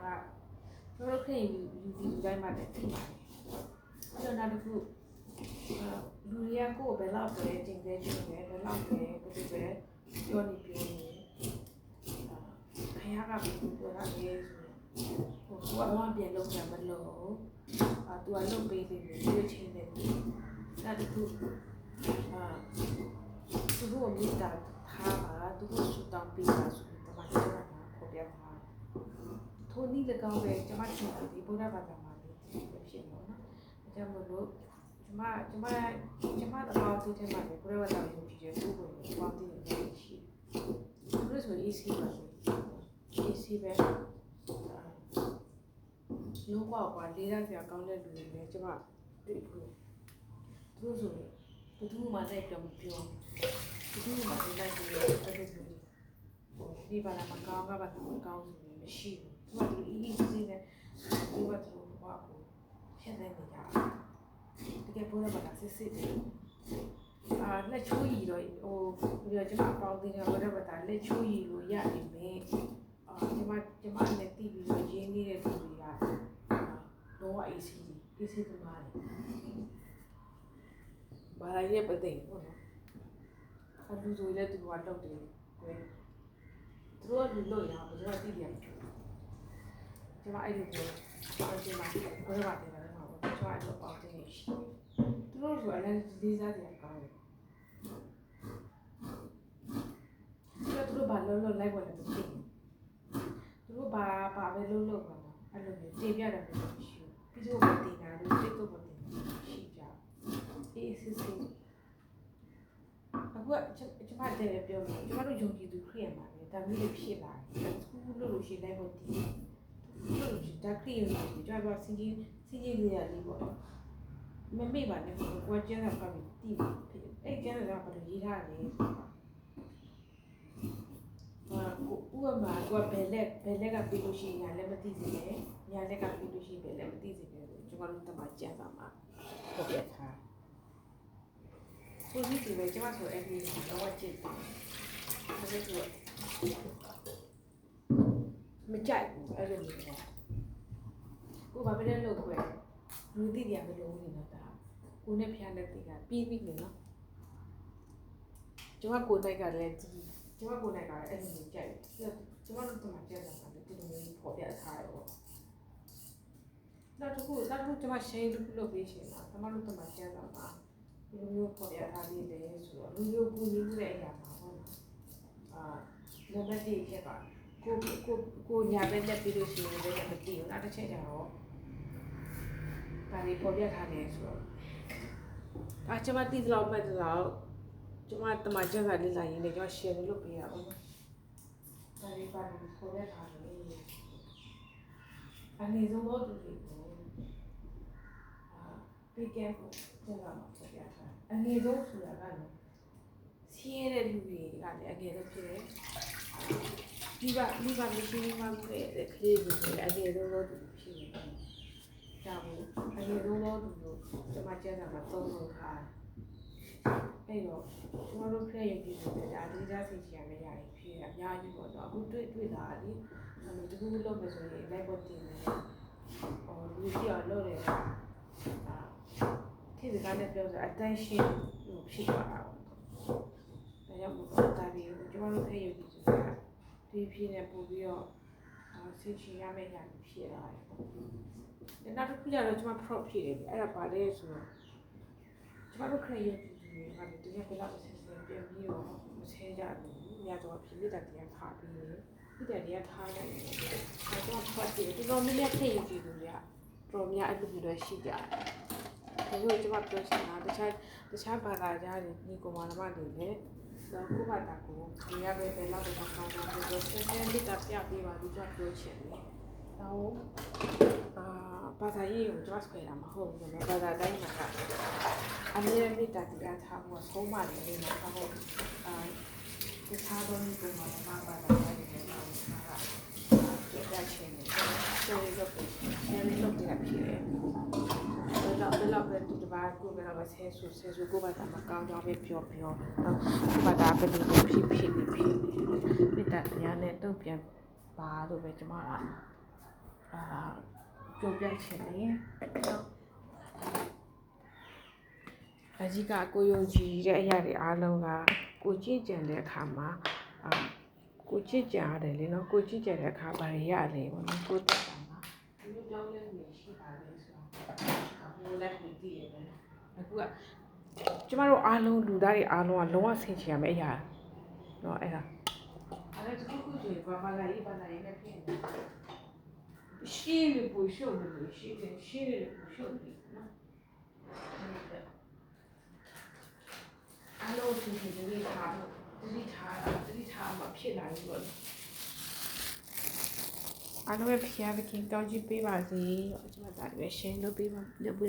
ကတို့ခေယူယူတိုင်းမှာတက်ပြီအဲ့တော့နောက်တစ်ခုလူတွေကကိုယ်ဘယ်လောက်ပဲတင်သေးချင်တယ်ဘယ်လောက်ပဲဘယ်လိုပဲပြောနေခရကဘယ်လိုပြောတာလဲဟိုကတော့ပြန်လုပ်ရမလို့သူကလုပ်ပေးတယ်ရွေးချင်းတယ်နောက်တစ်ခုသူတို့မိတာထားပါသူတို့စတောင်းပေးတာဆိုတော့ဘာလို့လဲပေါ်ပြထားထိုနည်း၎င်းပဲကျွန်မထင်တယ်ဒီဘုရားဘာသာမှာဖြစ်လို့နော်အကြောင်းမလို့ကျွန်မတော့သူထဲမှာပဲဘုရားဘာသာကိုကြည့်ရဖို့ကိုပေါင်းတည်နေရှိသူတို့ဆို easy ပါ easy ပဲလုံးဝပါလေးရပြကောင်းတဲ့လူတွေလည်းကျွန်မတွေ့ဘူးသူတို့ဆိုဘယ်သူမှလည်းပြောမပြောဘယ်သူမှလည်းလိုက်ပြီးတော့အဲ့လိုမျိုးဒီဘာသာမကောင်းကဘာသာမကောင်းဆိုရင်မရှိဘူးသူကဒီ easy နဲ့ဒီဘာသာကိုဘာကိုဖြတ်နေကြတာတကယ်ပေါ်တော့ဘာစစ်စစ်တယ်လက်ချိုးရည်တော့ဟိုကျွန်မအပေါင်းအသင်းကဘာသာလက်ချိုးရည်လို့ရနေမယ်ကျွန်မနဲ့တည်ပြီးတော့ရင်းနေတဲ့လူတွေကတော့ easy ကမားတယ်ဘာသာရေးပတ်သိဟုတ်နော်အလူဆိုလည်းသူကလောက်တယ်ကွယ်သူတို့ကလူလို့ရအောင်ကျွန်တော်တည်တယ်ကျွန်မအဲ့လိုပြောအော်ကျွန်မဘယ်တော့မှတင်တယ်မှာပေါ့ကျွန်မအဲ့လိုပေါင်းတင်ရှိသူတို့ဆိုအဲ့ဒါလေးစားတယ်ကောင်းတယ်သူတို့ဘာလို့လိုက်ဝင်တယ်မသိဘူးသူတို့ဘာပဲလုပ်ပါတော့အဲ့လိုမျိုးတင်ပြတယ်မရှိဘူးပြီးတော့မတင်တာလို့တိတ်တော့မတင်ရှိကြအေးစစ်စစ်အခုကကျွန်မတည်းပြောလို့ကျွန်တော်တို့ယုံကြည်သူခရီးရမှာလေဒါမျိုးဖြစ်လာတယ်သူလို့ရှိလိုက်ဖို့တည်လို့ဒါခရီးရမှာကျွန်တော်ကစင်ကြီးလေးရလေးပေါ့မမေ့ပါနဲ့ကိုကျန်းတာကပြီးတည်အဲ့ကျန်းတာကဘယ်လိုရေးထားလဲဥပမာကဘယ်လက်ကပြီးလို့ရှိရင်ညာလည်းမသိစေနဲ့ညာလက်ကပြီးလို့ရှိရင်ဘယ်လက်မသိစေနဲ့ကျွန်တော်တို့တမကြံပါမှာဟုတ်ပြထားဆိုဒီပဲကျွန်မဆိုအဲ့ဒီတော့ကြည့်တယ်ဒါပေမဲ့မကြိုက်ဘူးအဲ့လိုမျိုးကိုဘာပဲလုပ်ခွဲလူသိတယ်ဘယ်လိုနေတော့တာကိုနဲ့ဖျားလက်သိကပြီးပြီနော်ကျွန်မကိုတိုက်ကလည်းဒီကျွန်မကိုနိုင်ကအဲ့လိုကြိုက်တယ်ကျွန်မတို့တမကြက်တာကလည်းဒီလိုမျိုးပေါ်ပြထားရတော့နောက်တစ်ခုကျွန်မရှင်းတစ်ခုလုပ်ပေးရှင်တာကျွန်မတို့တမကြက်တာပါဒီလိုမျိုးပေါ်ပြထားလေးလေဆိုတော့လူမျိုးပူနေမှုတဲ့အရာပါဟုတ်လားနံပါတ်1ဖြစ်ပါကိုညာပဲတက်ပြီးလို့ရှိရင်လည်းမသိဘူးနောက်တစ်ချက်ကျတော့ဒါလေးပေါ်ပြထားတယ်ဆိုတော့ကျွန်မသိသလောက်မှတ်သလောက်ကျွန်မတမကြက်စာလေးလာရင်းနဲ့ကျွန်တော် share လုပ်ပေးရအောင်နော်ဒါလေးပါလို့ပေါ်ပြထားတယ်အနေဆုံးတော့သူတွေကိုပေးကဲကိုကျွန်တော်မှာပေါ်ပြထားအနေဆုံးဆိုတာကလည်းစီးရတဲ့လူတွေကလည်းအငယ်ဆုံးဖြစ်တယ်ဒီကမရှိမှမဖြစ်တဲ့ကလေးတွေလည်းအငယ်ဆုံးတော့သူဖြစ်နေတယ်ဒါမို့အငယ်ဆုံးတော့သူတို့ကျွန်မကျန်းစာမှာသုံးလို့ထားအဲ့တော့ကျွန်တော်တို့ဖျက်ရည်ပြည်တယ်ဒါဒီသားစီချင်ရမယ့်ရတယ်ဖြစ်ရအများကြီးပေါ့နော်အခုတွေ့တာလေဒီကူလုပ်မယ်ဆိုရင်လိုက်ပေါ်တင်တယ်လူကြီးအောင်လုပ်တယ်ခေတ်ကလည်းပြောဆို attention လို့ဖြစ်သွားတာပေါ့ဒါကြောင့်မို့ဒါပြီးကျွန်တော်တို့ဖျက်ရည်ပြည်ဆိုတာဒီဖြစ်နေပို့ပြီးတော့စီချင်ရမယ့်ရတယ်ဖြစ်လာတယ်ပေါ့နောက်တစ်ခုကျတော့ကျွန်မ prop ဖြစ်တယ်အဲ့ဒါပါလဲဆိုတော့ကျွန်တော်တို့ခရီးရည်တွေကဒီနေ့ဘယ်လောက်ဆက်ဆက်ပြန်ပြီးတော့မဆဲကြဘူးညတော့ဖြစ်မိတာတရားခါပြီးတယ်ဒီတရားထားလိုက်တယ်အဲ့တော့ဖတ်ကြည့်ဒီလိုမျိုးခရီးရည်တွေကတော်များအဲ့လိုမျိုးတွေရှိကြတယ်ဒါကြောင့်ကျွန်မပြောချင်တာတခြားဘာသာကြားတွေဒီကောင်မတွေလည်းတော့ကိုဘာတာကိုဒီရပဲဘယ်လောက်တော့ကောင်းတာပြောဆက်ဆက်လေးကပြပေးပါလို့ပြောချင်တယ်တော့ဘာသာရေးကိုကျွန်တော်ဆွဲတာမဟုတ်ဘူးနော်ဘာသာတိုင်းမှာကအမြဲတမ်းတရားထားဖို့ဆုံးမတယ်လေးမှာဟုတ်တခြားသောဒီကောင်မဘာသာတိုင်းတွေလည်းထားတာပြတ်ချင်းတယ်ဆိုရတော့ပြန်လုပ်ပြဖြစ်တယ်ဘယ်လောက်ပဲဒီဘာကိုဘယ်တော့ဆဲဆူကိုဘာသာမကောင်းတော့ပဲပြောနော်ဘာသာဘယ်လိုဖြစ်နေမိတာတရားနဲ့တုံ့ပြန်ပါလို့ပဲကျွန်မက ပြောပြချင်တယ်အကြီးကကိုယုံကြည်တဲ့အရာတွေအားလုံးကကိုကြည့်ကြံတဲ့အခါမှာကိုကြည့်ကြံရတယ်လေနော်ကိုကြည့်ကြံတဲ့အခါဘာတွေရလဲပေါ့နော်ကိုတက်တာမှာဒီလိုကြောင်းလဲနေရှိပါလေဆိုတော့ဘိုးလက်ကိုကြည့်ရတယ်အခုကကျမတို့အားလုံးလူသားတွေအားလုံးကလုံးဝဆင်ခြင်ရမယ့်အရာနော်အဲ့ဒါအဲ့ဒါတခုခုဆိုရင်ဘာလာရေးနဲ့ဖြစ်နေရှင်းလို့ပူရှုပ်လို့ရှင်းလို့ပူရှုပ်လို့နော်အားလုံးဆင်ခြင်တတိထားမှဖြစ်လာပြီပေါ့အားလုံးပဲဖျားသခင်တောင်းကြည့်ပေးပါစေကျွန်မဒါလည်း share လုပ်ပေးပါလုပ်ပေး